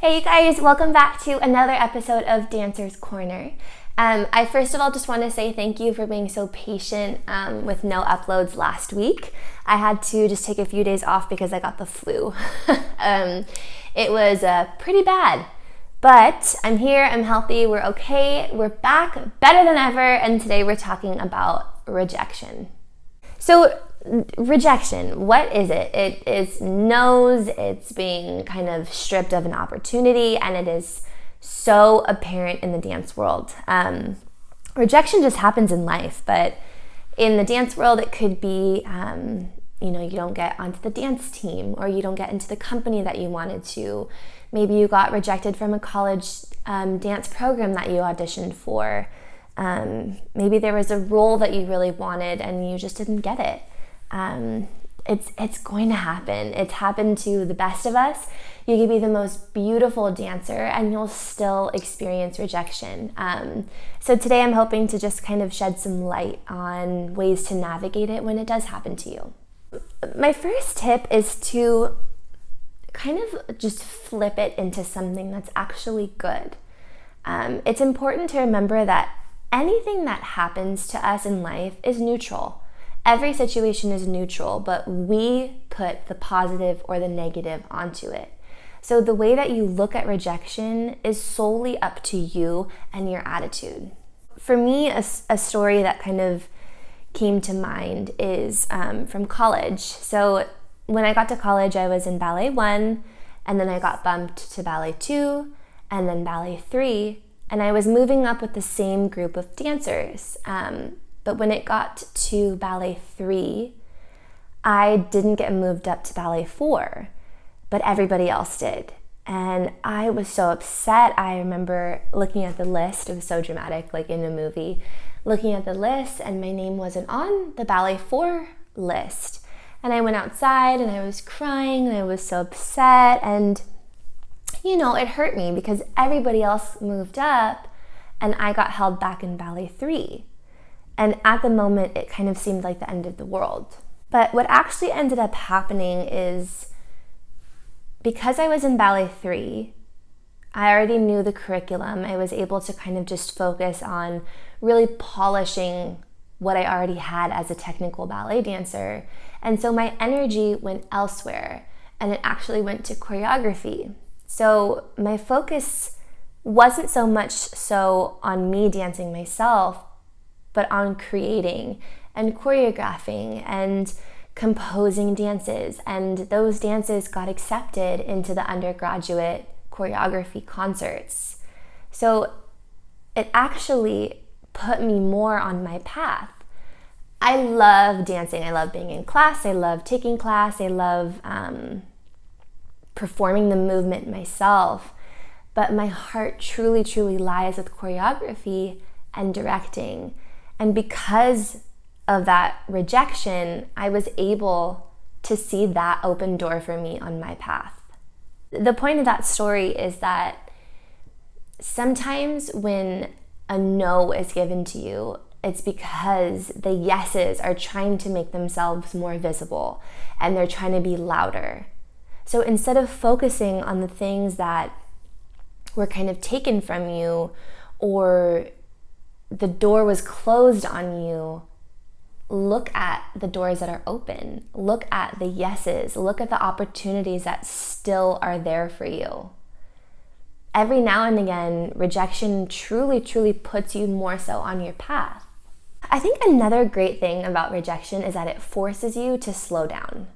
Hey you guys, welcome back to another episode of Dancer's Corner. I first of all just want to say thank you for being so patient with no uploads last week. I had to just take a few days off because I got the flu. It was pretty bad, but I'm here, I'm healthy, we're okay, we're back, better than ever, and today we're talking about rejection. So rejection, what is it? It is no's, it's being kind of stripped of an opportunity, and it is so apparent in the dance world. Rejection just happens in life, but in the dance world, it could be, you don't get onto the dance team, or you don't get into the company that you wanted to. Maybe you got rejected from a college dance program that you auditioned for. Maybe there was a role that you really wanted and you just didn't get it. It's going to happen. It's happened to the best of us. You could be the most beautiful dancer and you'll still experience rejection. So today I'm hoping to just kind of shed some light on ways to navigate it when it does happen to you. My first tip is to kind of just flip it into something that's actually good. It's important to remember that anything that happens to us in life is neutral. Every situation is neutral, but we put the positive or the negative onto it. So the way that you look at rejection is solely up to you and your attitude. For me, a story that kind of came to mind is from college. So when I got to college, I was in ballet 1, and then I got bumped to ballet 2, and then ballet 3, and I was moving up with the same group of dancers. But when it got to ballet 3, I didn't get moved up to ballet 4, but everybody else did. And I was so upset. I remember looking at the list. It was so dramatic, like in a movie. Looking at the list, and my name wasn't on the ballet 4 list. And I went outside and I was crying and I was so upset. And, it hurt me because everybody else moved up and I got held back in ballet 3. And at the moment, it kind of seemed like the end of the world. But what actually ended up happening is because I was in ballet 3, I already knew the curriculum. I was able to kind of just focus on really polishing what I already had as a technical ballet dancer. And so my energy went elsewhere, and it actually went to choreography. So my focus wasn't so much so on me dancing myself, but on creating and choreographing and composing dances. And those dances got accepted into the undergraduate choreography concerts. So it actually put me more on my path. I love dancing. I love being in class. I love taking class. I love performing the movement myself. But my heart truly, truly lies with choreography and directing. And because of that rejection, I was able to see that open door for me on my path. The point of that story is that sometimes when a no is given to you, it's because the yeses are trying to make themselves more visible and they're trying to be louder. So instead of focusing on the things that were kind of taken from you, or the door was closed on you, look at the doors that are open. Look at the yeses. Look at the opportunities that still are there for you. Every now and again, rejection truly, truly puts you more so on your path. I think another great thing about rejection is that it forces you to slow down.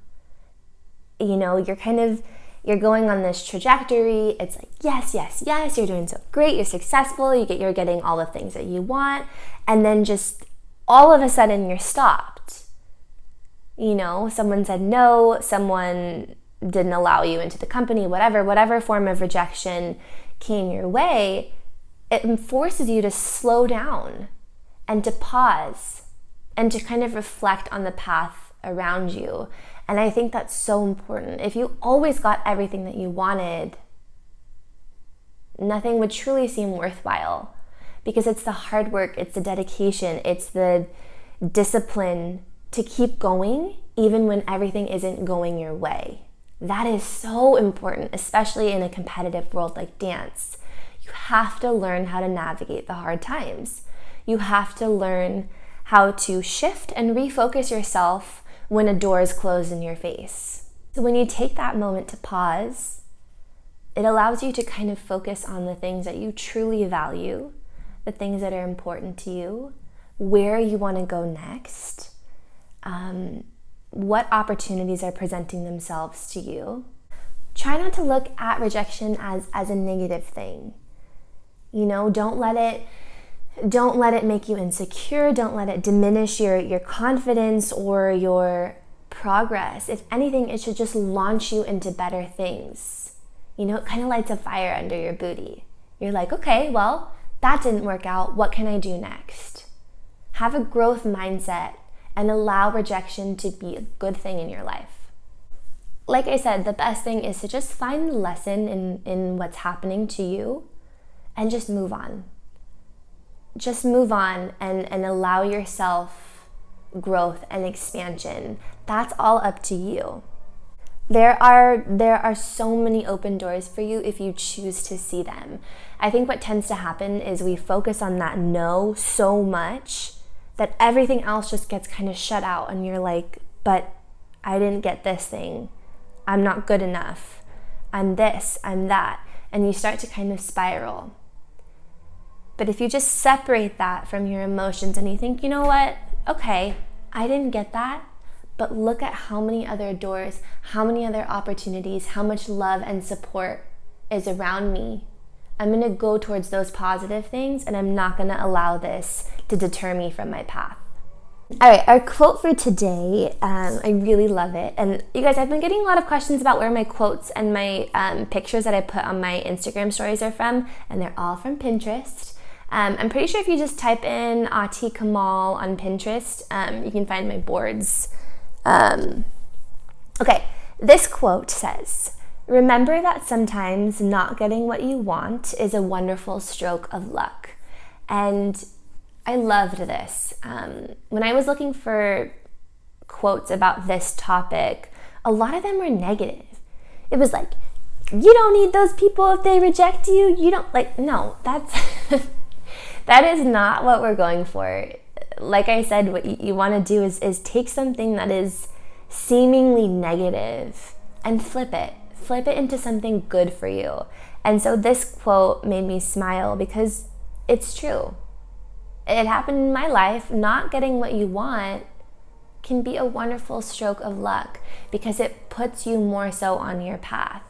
You're going on this trajectory. It's like, yes, yes, yes, you're doing so great, you're successful, you're getting all the things that you want, and then just all of a sudden you're stopped. Someone said no, someone didn't allow you into the company, whatever form of rejection came your way, it forces you to slow down and to pause and to kind of reflect on the path around you. And I think that's so important. If you always got everything that you wanted, nothing would truly seem worthwhile, because it's the hard work, it's the dedication, it's the discipline to keep going even when everything isn't going your way. That is so important, especially in a competitive world like dance. You have to learn how to navigate the hard times. You have to learn how to shift and refocus yourself when a door is closed in your face. So when you take that moment to pause, it allows you to kind of focus on the things that you truly value, the things that are important to you, where you want to go next, what opportunities are presenting themselves to you. Try not to look at rejection as a negative thing. Don't let it make you insecure. Don't let it diminish your confidence or your progress. If anything, it should just launch you into better things. It kind of lights a fire under your booty. You're like, okay, well, that didn't work out. What can I do next? Have a growth mindset and allow rejection to be a good thing in your life. Like I said, the best thing is to just find the lesson in what's happening to you and just move on. Just move on and allow yourself growth and expansion. That's all up to you. There are so many open doors for you if you choose to see them. I think what tends to happen is we focus on that no so much that everything else just gets kind of shut out, and you're like, but I didn't get this thing. I'm not good enough. I'm this, I'm that. And you start to kind of spiral. But if you just separate that from your emotions and you think, you know what? Okay, I didn't get that, but look at how many other doors, how many other opportunities, how much love and support is around me. I'm going to go towards those positive things, and I'm not going to allow this to deter me from my path. All right, our quote for today, I really love it. And you guys, I've been getting a lot of questions about where my quotes and my pictures that I put on my Instagram stories are from, and they're all from Pinterest. I'm pretty sure if you just type in Auti Kamal on Pinterest, you can find my boards. Okay, this quote says, "Remember that sometimes not getting what you want is a wonderful stroke of luck." And I loved this. When I was looking for quotes about this topic, a lot of them were negative. It was like, you don't need those people if they reject you. You don't, no, that's, that is not what we're going for. Like I said, what you want to do is take something that is seemingly negative and flip it into something good for you. And so this quote made me smile because it's true. It happened in my life. Not getting what you want can be a wonderful stroke of luck because it puts you more so on your path.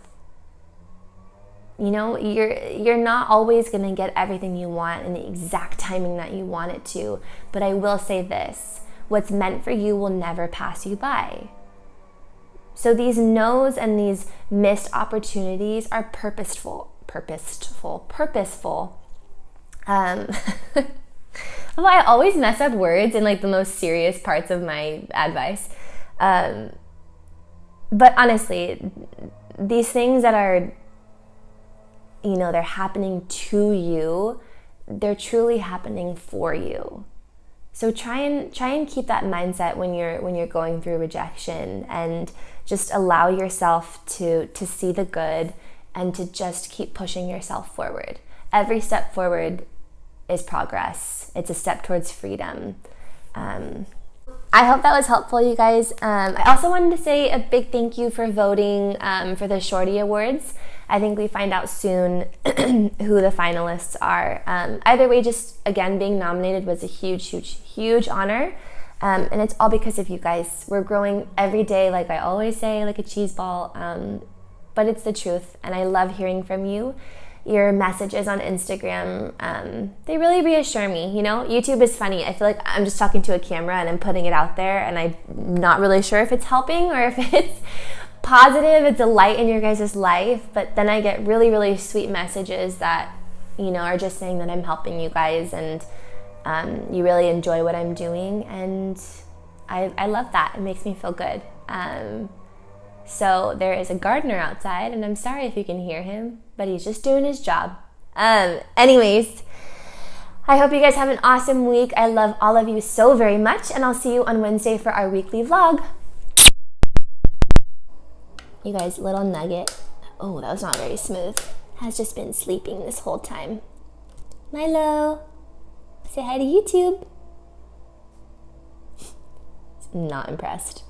You're not always going to get everything you want in the exact timing that you want it to, but I will say this, what's meant for you will never pass you by. So these no's and these missed opportunities are purposeful. Well, I always mess up words in the most serious parts of my advice. But honestly, these things that are, they're happening to you, they're truly happening for you. So try and keep that mindset when you're going through rejection, and just allow yourself to see the good and to just keep pushing yourself forward. Every step forward is progress. It's a step towards freedom. I hope that was helpful, you guys. I also wanted to say a big thank you for voting for the Shorty Awards. I think we find out soon who the finalists are. Either way, just again, being nominated was a huge honor. And it's all because of you guys. We're growing every day, like I always say, like a cheese ball. But it's the truth, and I love hearing from you. Your messages on Instagram, they really reassure me. YouTube is funny. I feel like I'm just talking to a camera and I'm putting it out there, and I'm not really sure if it's helping or if it's positive, it's a light in your guys' life. But then I get really, really sweet messages that, are just saying that I'm helping you guys, and you really enjoy what I'm doing. And I love that. It makes me feel good. So there is a gardener outside, and I'm sorry if you can hear him, but he's just doing his job. Anyways, I hope you guys have an awesome week. I love all of you so very much, and I'll see you on Wednesday for our weekly vlog. You guys, little nugget. Oh, that was not very smooth. Has just been sleeping this whole time. Milo, say hi to YouTube. Not impressed.